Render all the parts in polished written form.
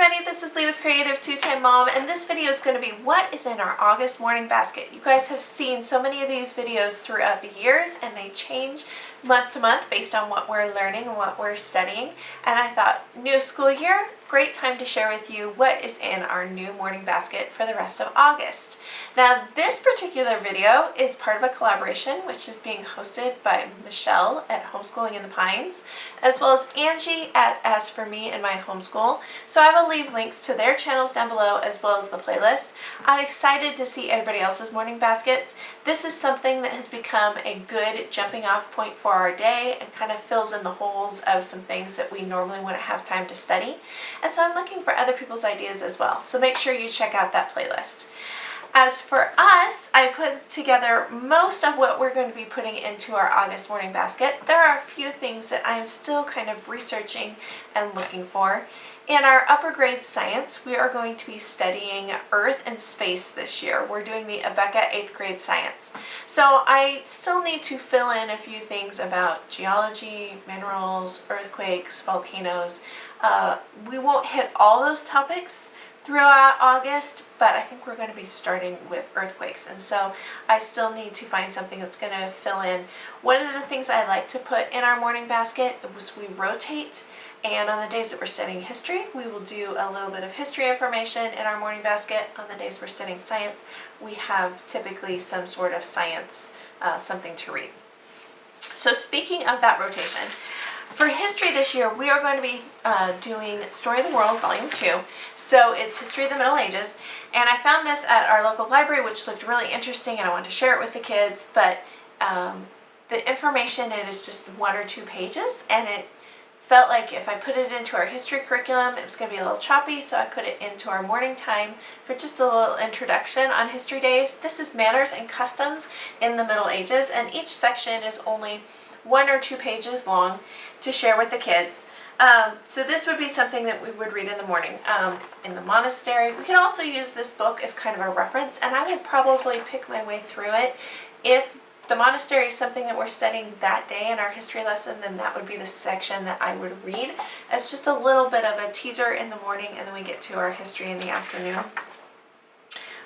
everybody, this is Lee with Creative2xmom, and this video is going to be what is in our August morning basket. You guys have seen so many of these videos throughout the years, and they change month to month based on what we're learning and what we're studying. And I thought, new school year, great time to share with you what is in our new morning basket for the rest of August. Now, this particular video is part of a collaboration which is being hosted by Michelle at Homeschooling in the Pines, as well as Angie at As For Me in My Homeschool. So I will leave links to their channels down below as well as the playlist. I'm excited to see everybody else's morning baskets. This is something that has become a good jumping off point for our day and kind of fills in the holes of some things that we normally wouldn't have time to study. And so I'm looking for other people's ideas as well. So make sure you check out that playlist. As for us, I put together most of what we're going to be putting into our August morning basket. There are a few things that I'm still kind of researching and looking for. In our upper grade science, we are going to be studying Earth and space this year. We're doing the Abeka 8th grade science. So I still need to fill in a few things about geology, minerals, earthquakes, volcanoes. We won't hit all those topics throughout August, but I think we're going to be starting with earthquakes, and so I still need to find something that's going to fill in. One of the things I like to put in our morning basket was we rotate, and on the days that we're studying history, we will do a little bit of history information in our morning basket. On the days we're studying science, we have typically some sort of science, something to read. So speaking of that rotation, for history this year, we are going to be doing Story of the World, Volume 2. So it's History of the Middle Ages. And I found this at our local library, which looked really interesting, and I wanted to share it with the kids. But the information in it is just 1 or 2 pages, and it felt like if I put it into our history curriculum, it was going to be a little choppy, so I put it into our morning time for just a little introduction on history days. This is Manners and Customs in the Middle Ages, and each section is only 1 or 2 pages long to share with the kids. So this would be something that we would read in the morning. In the monastery, we can also use this book as kind of a reference, and I would probably pick my way through it. If the monastery is something that we're studying that day in our history lesson, then that would be the section that I would read as just a little bit of a teaser in the morning, and then we get to our history in the afternoon.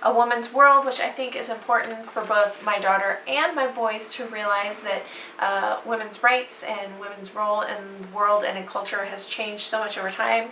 A Woman's World, which I think is important for both my daughter and my boys to realize that women's rights and women's role in the world and in culture has changed so much over time.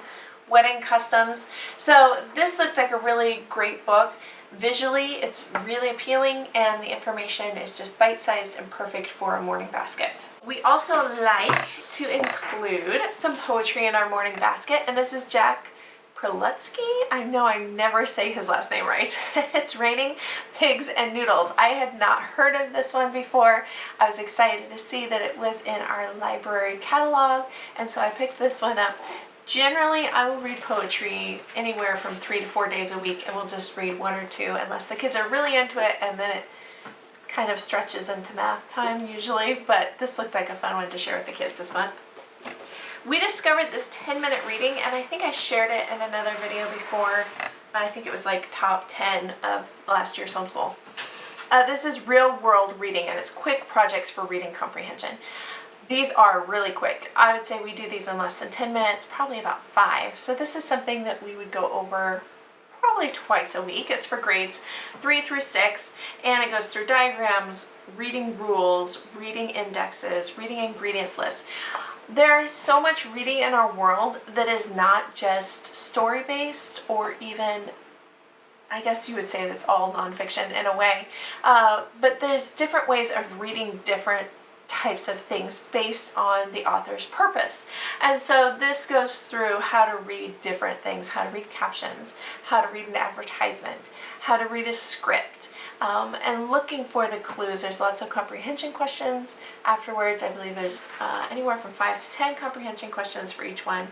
Wedding Customs. So this looked like a really great book. Visually, it's really appealing, and the information is just bite-sized and perfect for a morning basket. We also like to include some poetry in our morning basket, and this is Jack Prelutsky. I know I never say his last name right. It's Raining Pigs and Noodles. I had not heard of this one before. I was excited to see that it was in our library catalog, and so I picked this one up. Generally, I will read poetry anywhere from 3 to 4 days a week, and we'll just read 1 or 2 unless the kids are really into it, and then it kind of stretches into math time usually, but this looked like a fun one to share with the kids this month. We discovered this 10-minute reading, and I think I shared it in another video before. I think it was like top 10 of last year's homeschool. This is real world reading, and it's quick projects for reading comprehension. These are really quick. I would say we do these in less than 10 minutes, probably about 5. So this is something that we would go over probably twice a week. It's for grades 3 through 6, and it goes through diagrams, reading rules, reading indexes, reading ingredients lists. There is so much reading in our world that is not just story-based, or even, I guess you would say that's all nonfiction in a way, but there's different ways of reading different types of things based on the author's purpose. And so this goes through how to read different things, how to read captions, how to read an advertisement, how to read a script, and looking for the clues. There's lots of comprehension questions afterwards. I believe there's anywhere from 5 to 10 comprehension questions for each one,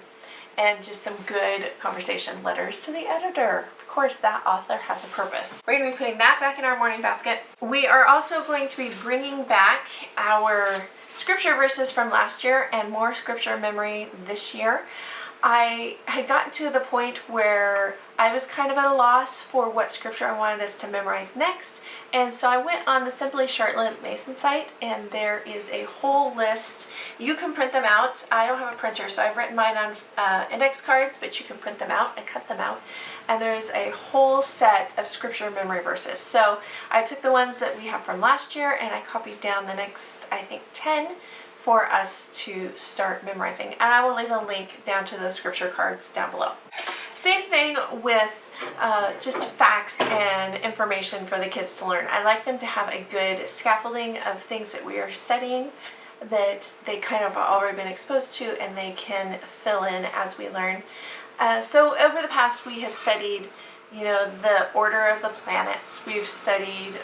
and just some good conversation letters to the editor. Of course, that author has a purpose. We're going to be putting that back in our morning basket. We are also going to be bringing back our scripture verses from last year and more scripture memory this year. I had gotten to the point where I was kind of at a loss for what scripture I wanted us to memorize next, and so I went on the Simply Charlotte Mason site, and there is a whole list. You can print them out. I don't have a printer, so I've written mine on index cards, but you can print them out and cut them out, and there's a whole set of scripture memory verses. So I took the ones that we have from last year, and I copied down the next, I think, 10 for us to start memorizing, and I will leave a link down to those scripture cards down below. Same thing with just facts and information for the kids to learn. I like them to have a good scaffolding of things that we are studying that they kind of already been exposed to, and they can fill in as we learn. So over the past, we have studied, you know, the order of the planets. We've studied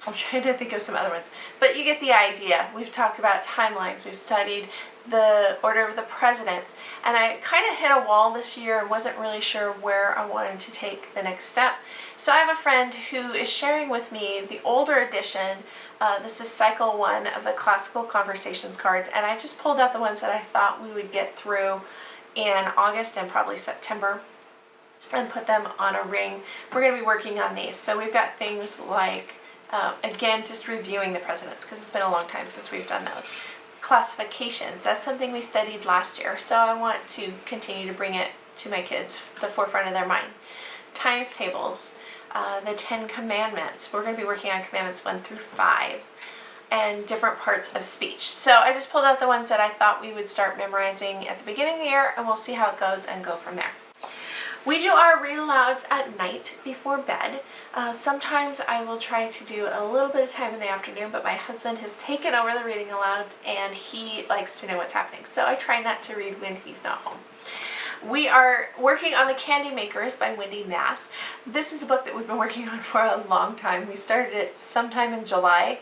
I'm trying to think of some other ones, but you get the idea. We've talked about timelines. We've studied the order of the presidents, and I kind of hit a wall this year and wasn't really sure where I wanted to take the next step. So I have a friend who is sharing with me the older edition. This is cycle 1 of the Classical Conversations cards, and I just pulled out the ones that I thought we would get through in August and probably September and put them on a ring. We're going to be working on these. So we've got things like again, just reviewing the presidents, because it's been a long time since we've done those. Classifications, that's something we studied last year, so I want to continue to bring it to my kids, the forefront of their mind. Times tables, the 10 commandments, we're going to be working on commandments 1 through 5, and different parts of speech. So I just pulled out the ones that I thought we would start memorizing at the beginning of the year, and we'll see how it goes and go from there. We do our read alouds at night before bed. Sometimes I will try to do a little bit of time in the afternoon, but my husband has taken over the reading aloud, and he likes to know what's happening. So I try not to read when he's not home. We are working on The Candy Makers by Wendy Mass. This is a book that we've been working on for a long time. We started it sometime in July.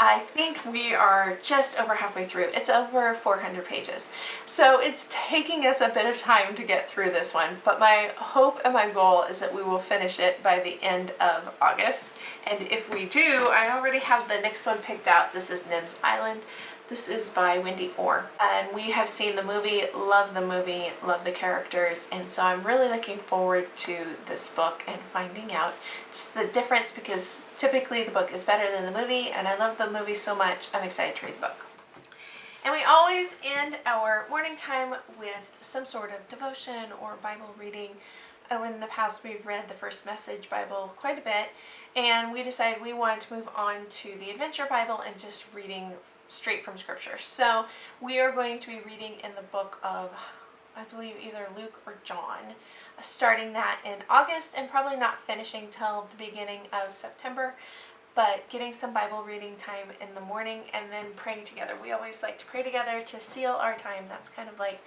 I think we are just over halfway through. It's over 400 pages. So it's taking us a bit of time to get through this one, but my hope and my goal is that we will finish it by the end of August. And if we do, I already have the next one picked out. This is Nim's Island. This is by Wendy Orr, and we have seen the movie, love the characters, and so I'm really looking forward to this book and finding out just the difference, because typically the book is better than the movie, and I love the movie so much, I'm excited to read the book. And we always end our morning time with some sort of devotion or Bible reading. In the past, we've read the First Message Bible quite a bit, and we decided we wanted to move on to the Adventure Bible and just reading straight from scripture. So we are going to be reading in the book of, I believe, either Luke or John, starting that in August and probably not finishing till the beginning of September, but getting some Bible reading time in the morning and then praying together. We always like to pray together to seal our time. That's kind of like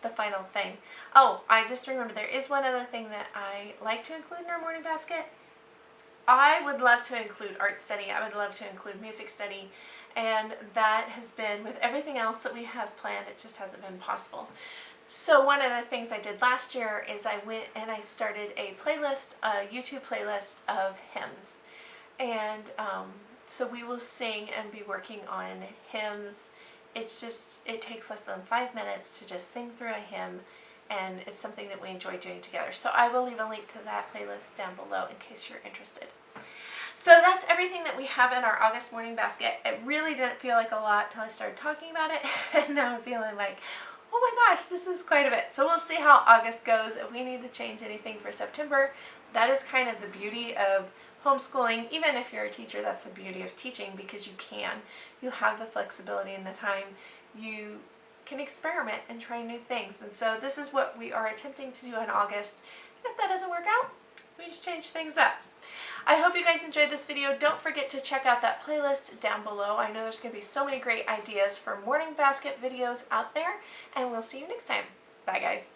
the final thing. Oh, I just remembered there is one other thing that I like to include in our morning basket. I would love to include art study. I would love to include music study. And that has been, with everything else that we have planned, it just hasn't been possible. So one of the things I did last year is I went and I started a playlist, a YouTube playlist of hymns. And so we will sing and be working on hymns. It's just, it takes less than 5 minutes to just sing through a hymn, and it's something that we enjoy doing together. So I will leave a link to that playlist down below in case you're interested. So that's everything that we have in our August morning basket. It really didn't feel like a lot till I started talking about it, and now I'm feeling like, oh my gosh, this is quite a bit. So we'll see how August goes. If we need to change anything for September, that is kind of the beauty of homeschooling. Even if you're a teacher, that's the beauty of teaching, because you can. You have the flexibility and the time. You can experiment and try new things. And so this is what we are attempting to do in August. And if that doesn't work out, we just change things up. I hope you guys enjoyed this video. Don't forget to check out that playlist down below. I know there's going to be so many great ideas for morning basket videos out there, and we'll see you next time. Bye guys.